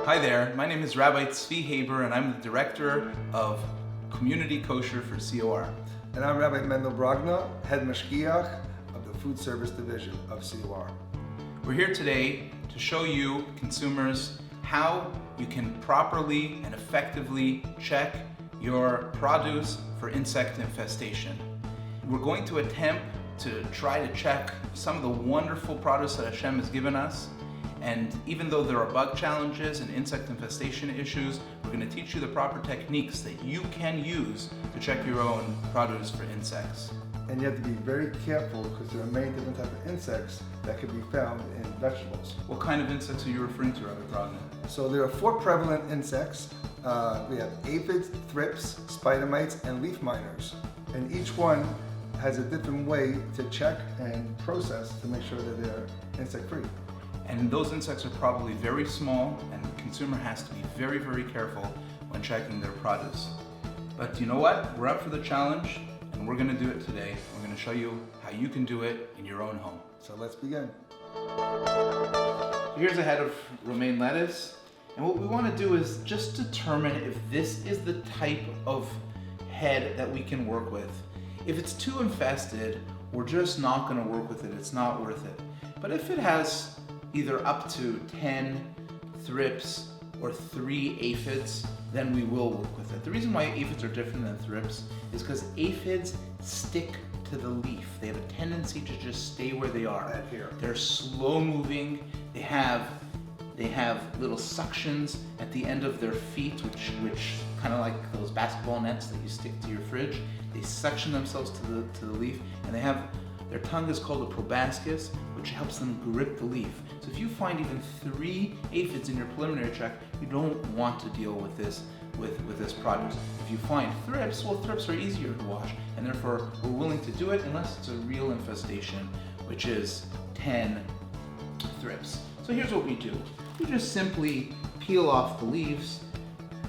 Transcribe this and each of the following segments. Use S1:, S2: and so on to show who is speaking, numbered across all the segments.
S1: Hi there, my name is Rabbi Tzvi Haber and I'm the Director of Community Kosher for COR.
S2: And I'm Rabbi Mendel Brogna, Head Mashgiach of the Food Service Division of COR.
S1: We're here today to show you, consumers, how you can properly and effectively check your produce for insect infestation. We're going to attempt to try to check some of the wonderful produce that Hashem has given us. And even though there are bug challenges and insect infestation issues, we're going to teach you the proper techniques that you can use to check your own produce for insects.
S2: And you have to be very careful because there are many different types of insects that can be found in vegetables.
S1: What kind of insects are you referring to, Rabbi Brogna?
S2: So there are 4 prevalent insects. We have aphids, thrips, spider mites, and leaf miners. And each one has a different way to check and process to make sure that they're insect-free.
S1: And those insects are probably very small, and the consumer has to be very, very careful when checking their produce. But you know what? We're up for the challenge, and we're going to do it today. We're going to show you how you can do it in your own home.
S2: So let's begin.
S1: Here's a head of romaine lettuce, and what we want to do is just determine if this is the type of head that we can work with. If it's too infested, we're just not going to work with it. It's not worth it. But if it has either up to 10 thrips or 3 aphids, then we will work with it. The reason why aphids are different than thrips is because aphids stick to the leaf. They have a tendency to just stay where they are.
S2: Right here.
S1: They're slow moving. They have little suctions at the end of their feet, which kind of like those basketball nets that you stick to your fridge. They suction themselves to the leaf, and their tongue is called a proboscis, which helps them grip the leaf. So if you find even 3 aphids in your preliminary check, you don't want to deal with this produce. If you find thrips, well, thrips are easier to wash, and therefore we're willing to do it unless it's a real infestation, which is 10 thrips. So here's what we do. We just simply peel off the leaves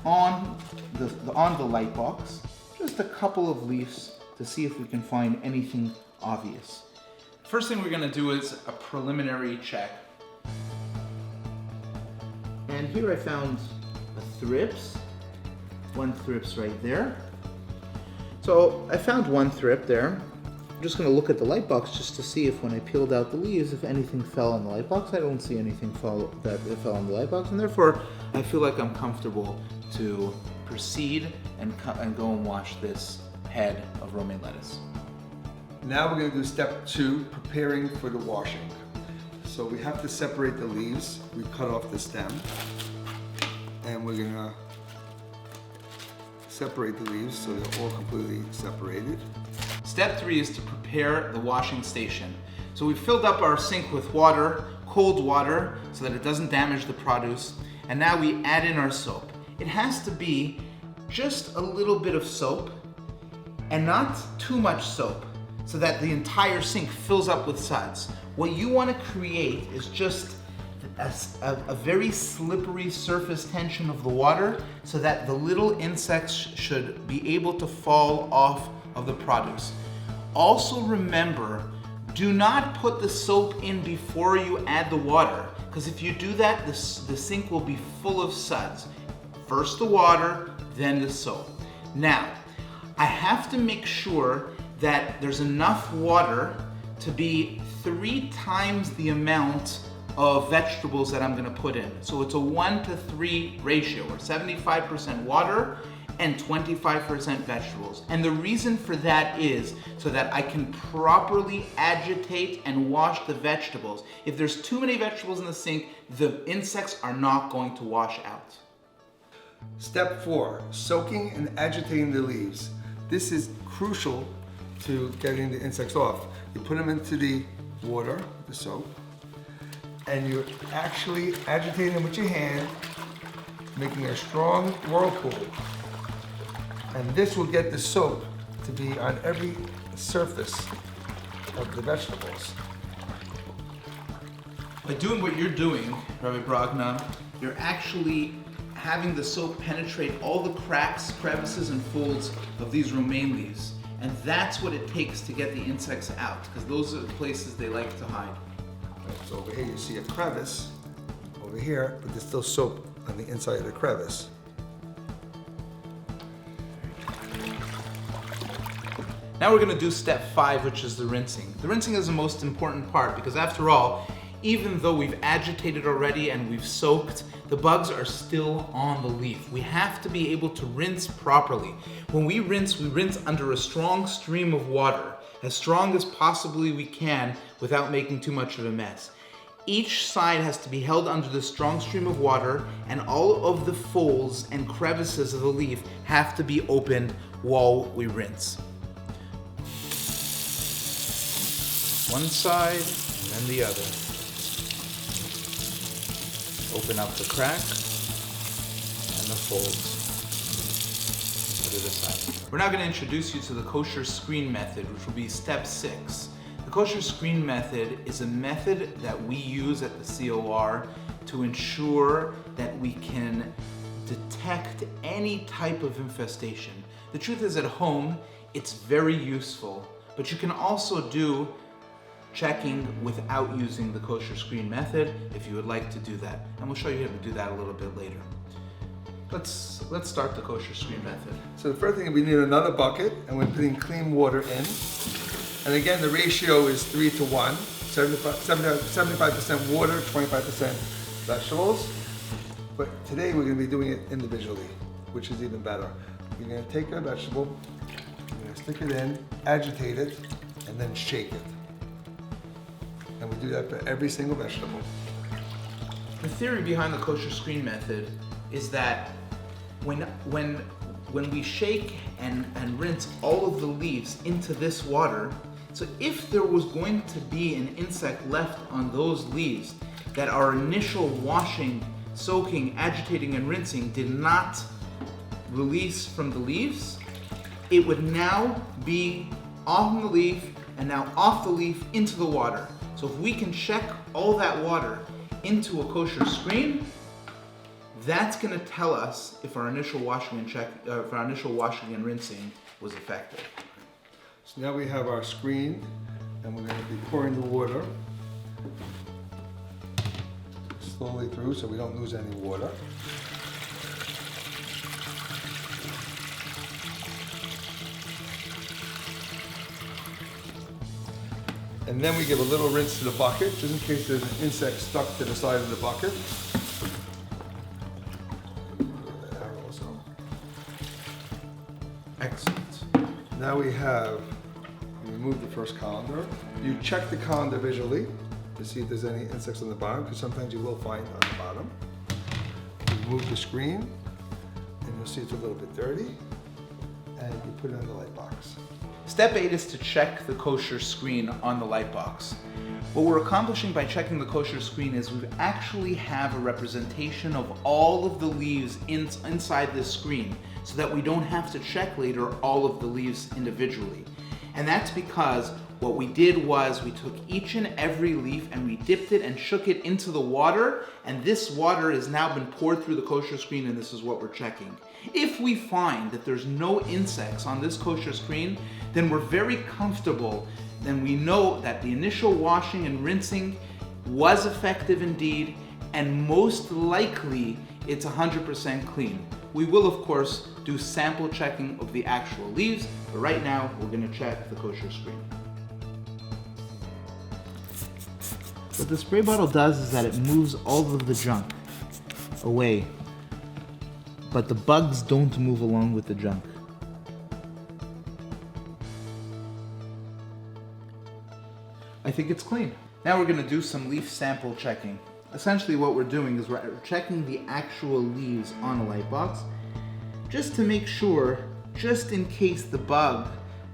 S1: on the light box, just a couple of leaves to see if we can find anything obvious. First thing we're going to do is a preliminary check. And here I found a thrips, 1 thrips right there. So I found 1 thrip there. I'm just going to look at the light box just to see if when I peeled out the leaves, if anything fell on the light box. I don't see anything that fell on the light box, and therefore I feel like I'm comfortable to proceed and go and wash this head of romaine lettuce.
S2: Now we're going to do step 2, preparing for the washing. So we have to separate the leaves. We cut off the stem, and we're going to separate the leaves so they're all completely separated.
S1: Step 3 is to prepare the washing station. So we've filled up our sink with water, cold water, so that it doesn't damage the produce. And now we add in our soap. It has to be just a little bit of soap and not too much soap, so that the entire sink fills up with suds. What you want to create is just a very slippery surface tension of the water so that the little insects should be able to fall off of the produce. Also remember, do not put the soap in before you add the water, because if you do that, the sink will be full of suds. First the water, then the soap. Now, I have to make sure that there's enough water to be 3 times the amount of vegetables that I'm going to put in. So it's a 1-to-3 ratio, or 75% water and 25% vegetables. And the reason for that is so that I can properly agitate and wash the vegetables. If there's too many vegetables in the sink, the insects are not going to wash out.
S2: Step 4, soaking and agitating the leaves. This is crucial to getting the insects off. You put them into the water, the soap, and you're actually agitating them with your hand, making a strong whirlpool. And this will get the soap to be on every surface of the vegetables.
S1: By doing what you're doing, Rabbi Brogna, you're actually having the soap penetrate all the cracks, crevices, and folds of these romaine leaves. And that's what it takes to get the insects out, because those are the places they like to hide.
S2: So over here you see a crevice over here, but there's still soap on the inside of the crevice.
S1: Now we're going to do step 5, which is the rinsing. The rinsing is the most important part because after all, even though we've agitated already and we've soaked, the bugs are still on the leaf. We have to be able to rinse properly. When we rinse under a strong stream of water, as strong as possibly we can without making too much of a mess. Each side has to be held under the strong stream of water, and all of the folds and crevices of the leaf have to be opened while we rinse. One side and then the other. Open up the crack and the folds. Put it aside. We're now going to introduce you to the kosher screen method, which will be step 6. The kosher screen method is a method that we use at the COR to ensure that we can detect any type of infestation. The truth is, at home, it's very useful, but you can also do checking without using the kosher screen method if you would like to do that. And we'll show you how to do that a little bit later. Let's start the kosher screen method.
S2: So the first thing, we need another bucket, and we're putting clean water in. And again, the ratio is 3 to 1, 75% water, 25% vegetables. But today we're going to be doing it individually, which is even better. You're going to take a vegetable, you're going to stick it in, agitate it, and then shake it. And we do that for every single vegetable.
S1: The theory behind the kosher screen method is that when we shake and rinse all of the leaves into this water, so if there was going to be an insect left on those leaves that our initial washing, soaking, agitating, and rinsing did not release from the leaves, it would now be on the leaf and now off the leaf into the water. So if we can check all that water into a kosher screen, that's going to tell us if our initial washing and rinsing was effective.
S2: So now we have our screen, and we're going to be pouring the water slowly through so we don't lose any water. And then we give a little rinse to the bucket, just in case there's an insect stuck to the side of the bucket.
S1: Excellent.
S2: Now we remove the first colander. You check the colander visually to see if there's any insects on the bottom, because sometimes you will find on the bottom. You remove the screen, and you'll see it's a little bit dirty, and you put it on the light box.
S1: Step 8 is to check the kosher screen on the light box. What we're accomplishing by checking the kosher screen is we actually have a representation of all of the leaves inside this screen, so that we don't have to check later all of the leaves individually. And that's because what we did was we took each and every leaf and we dipped it and shook it into the water, and this water has now been poured through the kosher screen, and this is what we're checking. If we find that there's no insects on this kosher screen, then we're very comfortable, then we know that the initial washing and rinsing was effective indeed, and most likely it's 100% clean. We will, of course, do sample checking of the actual leaves, but right now we're going to check the kosher screen. What the spray bottle does is that it moves all of the junk away, but the bugs don't move along with the junk. I think it's clean. Now we're going to do some leaf sample checking. Essentially what we're doing is we're checking the actual leaves on a light box, just to make sure, just in case the bug,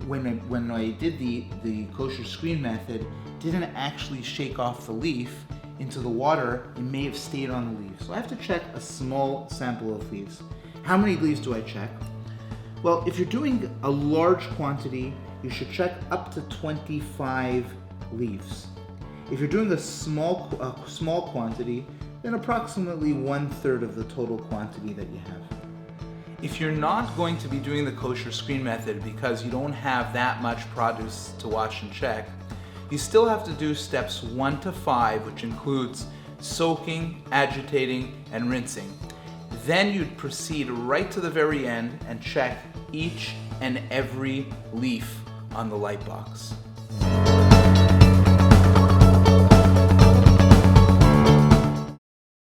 S1: when I did the kosher screen method, didn't actually shake off the leaf into the water, it may have stayed on the leaf. So I have to check a small sample of leaves. How many leaves do I check? Well, if you're doing a large quantity, you should check up to 25 leaves. If you're doing a small quantity, then approximately 1/3 of the total quantity that you have. If you're not going to be doing the kosher screen method because you don't have that much produce to wash and check, you still have to do steps 1 to 5, which includes soaking, agitating, and rinsing. Then you'd proceed right to the very end and check each and every leaf on the light box.